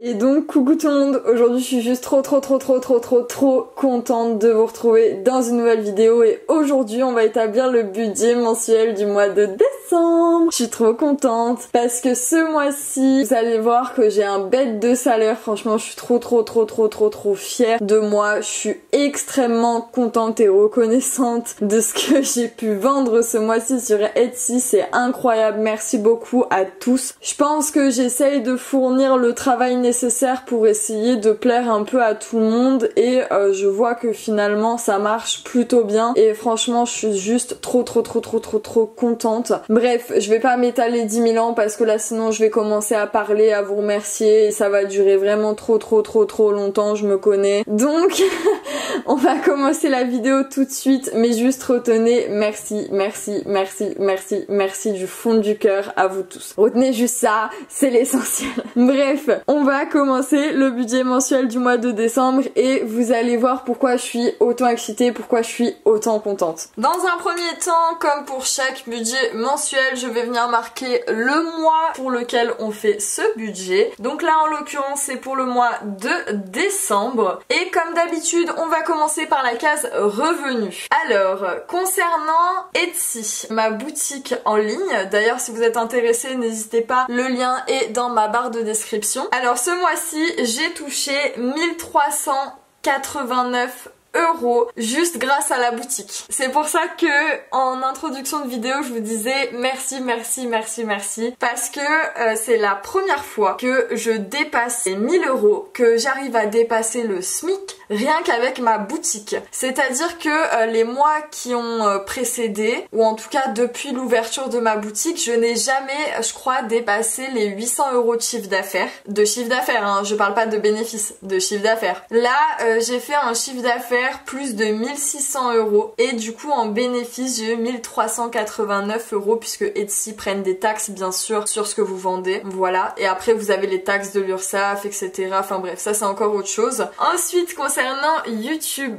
Et donc coucou tout le monde, aujourd'hui je suis juste trop contente de vous retrouver dans une nouvelle vidéo et aujourd'hui on va établir le budget mensuel du mois de décembre. Je suis trop contente parce que ce mois-ci vous allez voir que j'ai un bête de salaire, franchement je suis trop fière de moi, je suis extrêmement contente et reconnaissante de ce que j'ai pu vendre ce mois-ci sur Etsy, c'est incroyable, merci beaucoup à tous. Je pense que j'essaye de fournir le travail nécessaire pour essayer de plaire un peu à tout le monde et je vois que finalement ça marche plutôt bien et franchement je suis juste trop contente. Bref, je vais pas m'étaler 10 000 ans parce que là sinon je vais commencer à parler, à vous remercier et ça va durer vraiment trop longtemps, je me connais. Donc on va commencer la vidéo tout de suite, mais juste retenez merci du fond du cœur à vous tous. Retenez juste ça, c'est l'essentiel. Bref, on va commencer le budget mensuel du mois de décembre et vous allez voir pourquoi je suis autant excitée, pourquoi je suis autant contente. Dans un premier temps, comme pour chaque budget mensuel, je vais venir marquer le mois pour lequel on fait ce budget. Donc là en l'occurrence c'est pour le mois de décembre et comme d'habitude on va commencer par la case revenus. Alors concernant Etsy, ma boutique en ligne, d'ailleurs si vous êtes intéressé n'hésitez pas, le lien est dans ma barre de description. Alors ce mois-ci j'ai touché 1389 € juste grâce à la boutique. C'est pour ça que en introduction de vidéo je vous disais merci parce que c'est la première fois que je dépasse les 1000 €, que j'arrive à dépasser le SMIC rien qu'avec ma boutique. C'est-à-dire que les mois qui ont précédé, ou en tout cas depuis l'ouverture de ma boutique, je n'ai jamais, je crois, dépassé les 800 € de chiffre d'affaires. De chiffre d'affaires, hein, je parle pas de bénéfices, de chiffre d'affaires. Là, j'ai fait un chiffre d'affaires plus de 1600 € et du coup en bénéfice j'ai eu 1389 € puisque Etsy prennent des taxes bien sûr sur ce que vous vendez, voilà, et après vous avez les taxes de l'URSSAF etc, enfin bref ça c'est encore autre chose. Ensuite concernant YouTube,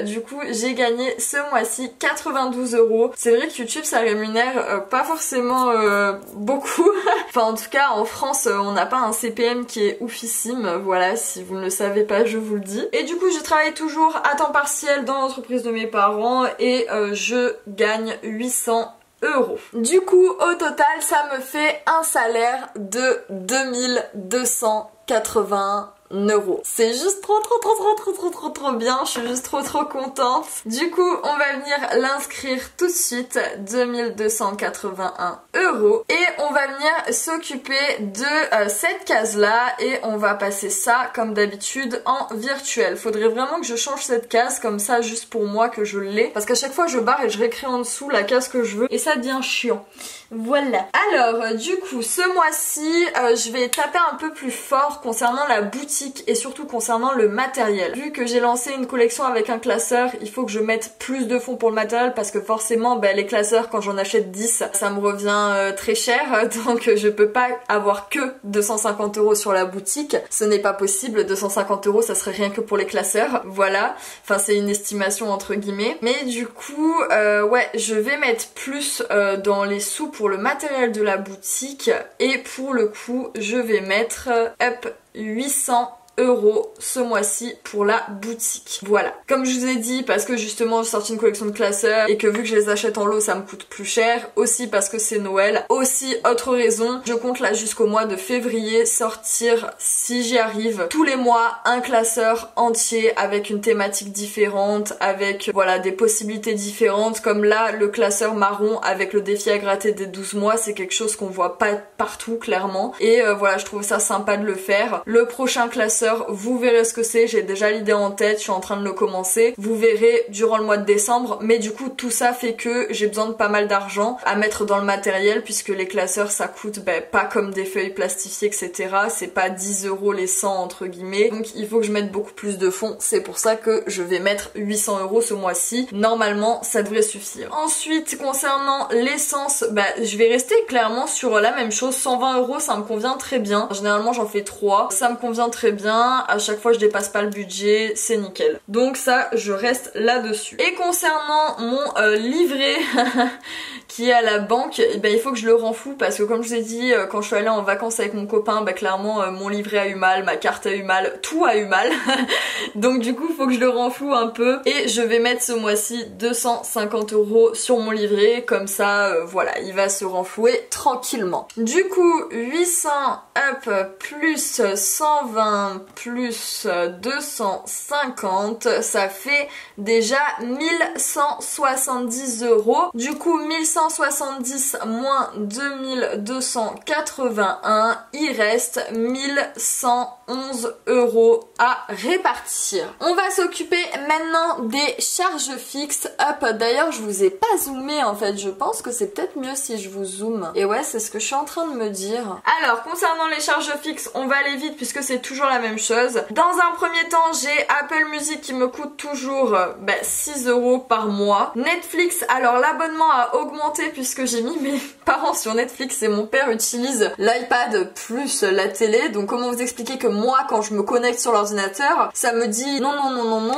du coup j'ai gagné ce mois-ci 92 €. C'est vrai que YouTube ça rémunère pas forcément beaucoup enfin en tout cas en France on n'a pas un CPM qui est oufissime, voilà, si vous ne le savez pas je vous le dis. Et du coup je travaille toujours à temps partiel dans l'entreprise de mes parents et je gagne 800 €. Du coup au total ça me fait un salaire de 2281 €. C'est juste trop bien, je suis juste trop contente. Du coup on va venir l'inscrire tout de suite, 2281 € et on va venir s'occuper de cette case là et on va passer ça comme d'habitude en virtuel. Faudrait vraiment que je change cette case comme ça juste pour moi que je l'ai parce qu'à chaque fois je barre et je réécris en dessous la case que je veux et ça devient chiant. Voilà. Alors du coup ce mois-ci je vais taper un peu plus fort concernant la boutique et surtout concernant le matériel. Vu que j'ai lancé une collection avec un classeur, il faut que je mette plus de fonds pour le matériel parce que forcément les classeurs quand j'en achète 10 ça me revient très cher donc je peux pas avoir que 250 € sur la boutique, ce n'est pas possible, 250 € ça serait rien que pour les classeurs, voilà, enfin c'est une estimation entre guillemets, mais du coup ouais je vais mettre plus dans les sous pour le matériel de la boutique et pour le coup je vais mettre 800 € ce mois-ci pour la boutique. Voilà. Comme je vous ai dit, parce que justement j'ai sorti une collection de classeurs et que vu que je les achète en lot ça me coûte plus cher, aussi parce que c'est Noël, aussi autre raison, je compte là jusqu'au mois de février sortir, si j'y arrive, tous les mois un classeur entier avec une thématique différente, avec voilà des possibilités différentes, comme là le classeur marron avec le défi à gratter des 12 mois, c'est quelque chose qu'on voit pas partout clairement et voilà je trouve ça sympa de le faire. Le prochain classeur vous verrez ce que c'est, j'ai déjà l'idée en tête, je suis en train de le commencer, vous verrez durant le mois de décembre, mais du coup tout ça fait que j'ai besoin de pas mal d'argent à mettre dans le matériel puisque les classeurs ça coûte pas comme des feuilles plastifiées etc, c'est pas 10 € les 100 entre guillemets, donc il faut que je mette beaucoup plus de fonds, c'est pour ça que je vais mettre 800 € ce mois-ci, normalement ça devrait suffire. Ensuite concernant l'essence, je vais rester clairement sur la même chose, 120 € ça me convient très bien, généralement j'en fais 3, ça me convient très bien. bien, à chaque fois je dépasse pas le budget, c'est nickel. Donc ça, je reste là-dessus. Et concernant mon livret qui est à la banque, eh ben, il faut que je le rends fou parce que comme je vous ai dit, quand je suis allée en vacances avec mon copain, bah clairement mon livret a eu mal, ma carte a eu mal, tout a eu mal. Donc du coup, il faut que je le rends fou un peu et je vais mettre ce mois-ci 250 € sur mon livret, comme ça, voilà, il va se renflouer tranquillement. Du coup, 800 up plus 120 plus 250, ça fait déjà 1170 €. Du coup, 1170 moins 2281, il reste 1111 € à répartir. On va s'occuper maintenant des charges fixes. Hop, d'ailleurs, je vous ai pas zoomé en fait, je pense que c'est peut-être mieux si je vous zoome. Et ouais, c'est ce que je suis en train de me dire. Alors, concernant les charges fixes, on va aller vite puisque c'est toujours la même chose. Dans un premier temps, j'ai Apple Music qui me coûte toujours 6 € par mois. Netflix, alors l'abonnement a augmenté puisque j'ai mis mes parents sur Netflix et mon père utilise l'iPad plus la télé. Donc comment vous expliquer que moi, quand je me connecte sur l'ordinateur, ça me dit non,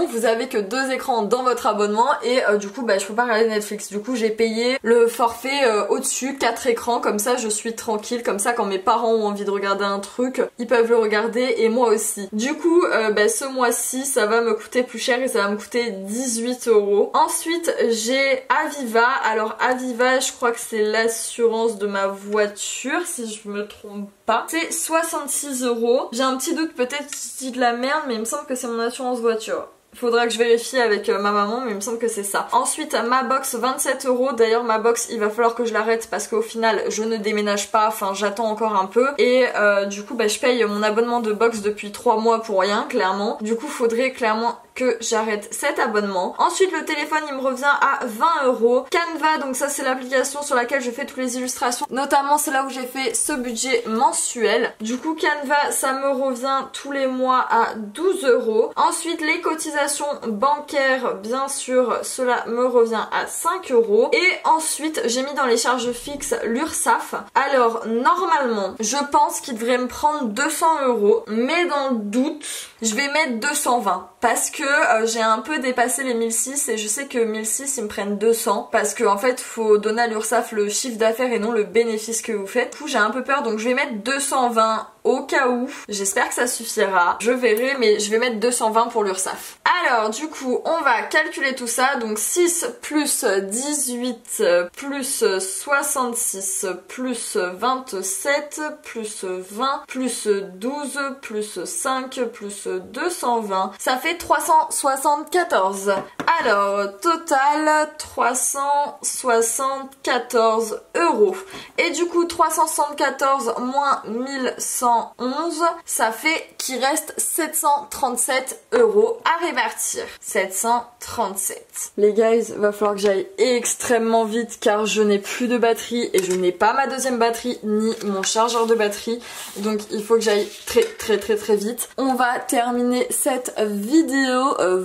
vous avez que 2 écrans dans votre abonnement et du coup je peux pas regarder Netflix. Du coup j'ai payé le forfait au-dessus, 4 écrans, comme ça je suis tranquille, comme ça quand mes parents ont envie de regarder un truc, ils peuvent le regarder et moi aussi. Du coup ce mois-ci ça va me coûter plus cher et ça va me coûter 18 €. Ensuite j'ai Aviva. Alors Aviva, je crois que c'est l'assurance de ma voiture si je me trompe pas. C'est 66 €. J'ai un petit doute, peut-être que je dis de la merde, mais il me semble que c'est mon assurance voiture. Faudra que je vérifie avec ma maman, mais il me semble que c'est ça. Ensuite, ma box, 27 €. D'ailleurs, ma box, il va falloir que je l'arrête parce qu'au final, je ne déménage pas. Enfin, j'attends encore un peu. Et du coup, je paye mon abonnement de box depuis 3 mois pour rien, clairement. Du coup, faudrait clairement que j'arrête cet abonnement. Ensuite, le téléphone, il me revient à 20 €. Canva, donc ça, c'est l'application sur laquelle je fais toutes les illustrations. Notamment, c'est là où j'ai fait ce budget mensuel. Du coup, Canva, ça me revient tous les mois à 12 €. Ensuite, les cotisations bancaires, bien sûr, cela me revient à 5 €. Et ensuite, j'ai mis dans les charges fixes l'URSSAF. Alors, normalement, je pense qu'il devrait me prendre 200 €. Mais dans le doute, je vais mettre 220 parce que j'ai un peu dépassé les 1006 et je sais que 1006 ils me prennent 200 parce que en fait faut donner à l'URSSAF le chiffre d'affaires et non le bénéfice que vous faites. Du coup j'ai un peu peur, donc je vais mettre 220 au cas où. J'espère que ça suffira, je verrai, mais je vais mettre 220 pour l'URSSAF. Alors du coup on va calculer tout ça, donc 6 plus 18 plus 66 plus 27 plus 20 plus 12 plus 5 plus 220, ça fait 374. Alors total 374 €. Et du coup 374 moins 1111, ça fait qu'il reste 737 € à répartir. 737. Les guys, va falloir que j'aille extrêmement vite car je n'ai plus de batterie et je n'ai pas ma deuxième batterie ni mon chargeur de batterie. Donc il faut que j'aille très vite. On va terminer cette vidéo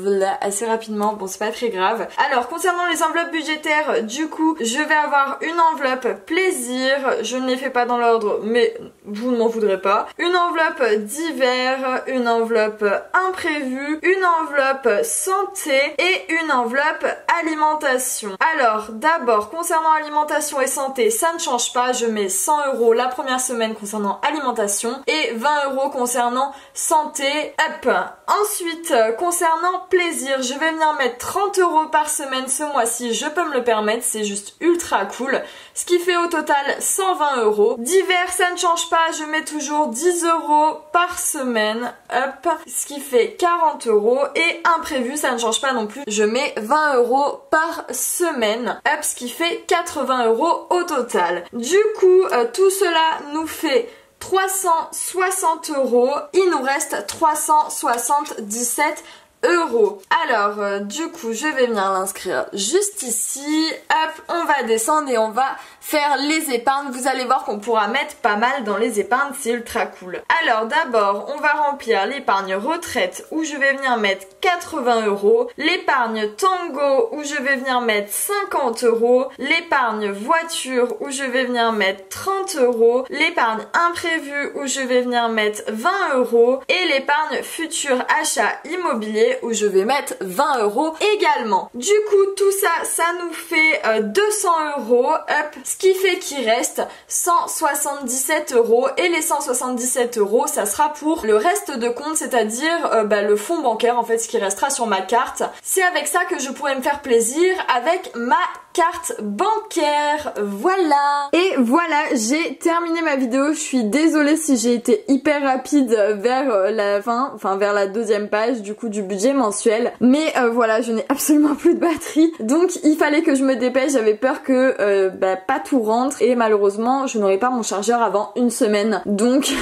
voilà, assez rapidement. Bon, c'est pas très grave. Alors concernant les enveloppes budgétaires, du coup je vais avoir une enveloppe plaisir, je ne les fais pas dans l'ordre mais vous ne m'en voudrez pas, une enveloppe divers, une enveloppe imprévue, une enveloppe santé et une enveloppe alimentation. Alors d'abord concernant alimentation et santé, ça ne change pas, je mets 100 € la première semaine concernant alimentation et 20 € concernant santé. Hop. Ensuite concernant plaisir, je vais venir mettre 30 € par semaine ce mois-ci, je peux me le permettre, c'est juste ultra cool, ce qui fait au total 120 €. Divers, ça ne change pas, je mets toujours 10 € par semaine, hop, ce qui fait 40 € et imprévu, ça ne change pas non plus, je mets 20 € par semaine, hop, ce qui fait 80 € au total. Du coup, tout cela nous fait 360 €, il nous reste 377 euros. Alors, du coup, je vais venir l'inscrire juste ici. Hop, on va descendre et on va faire les épargnes. Vous allez voir qu'on pourra mettre pas mal dans les épargnes, c'est ultra cool. Alors, d'abord, on va remplir l'épargne retraite où je vais venir mettre 80 euros. L'épargne tango où je vais venir mettre 50 euros. L'épargne voiture où je vais venir mettre 30 euros. L'épargne imprévue où je vais venir mettre 20 euros. Et l'épargne futur achat immobilier où je vais mettre 20 euros également. Du coup, tout ça, ça nous fait 200 euros. Hop, ce qui fait qu'il reste 177 euros. Et les 177 euros, ça sera pour le reste de compte, c'est-à-dire le fonds bancaire, en fait, ce qui restera sur ma carte. C'est avec ça que je pourrais me faire plaisir avec ma carte bancaire. Voilà. Et voilà, j'ai terminé ma vidéo. Je suis désolée si j'ai été hyper rapide vers la fin, enfin vers la deuxième page du coup du budget mensuel. Mais voilà, je n'ai absolument plus de batterie. Donc il fallait que je me dépêche. J'avais peur que pas tout rentre. Et malheureusement, je n'aurai pas mon chargeur avant une semaine. Donc...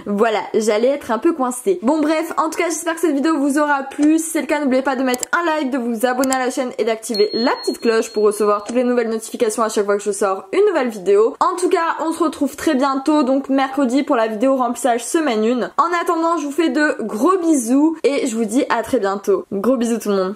voilà, j'allais être un peu coincée. Bon bref, en tout cas j'espère que cette vidéo vous aura plu. Si c'est le cas, n'oubliez pas de mettre un like, de vous abonner à la chaîne et d'activer la petite cloche pour recevoir toutes les nouvelles notifications à chaque fois que je sors une nouvelle vidéo. En tout cas, on se retrouve très bientôt, donc mercredi pour la vidéo remplissage semaine 1. En attendant, je vous fais de gros bisous et je vous dis à très bientôt. Gros bisous tout le monde.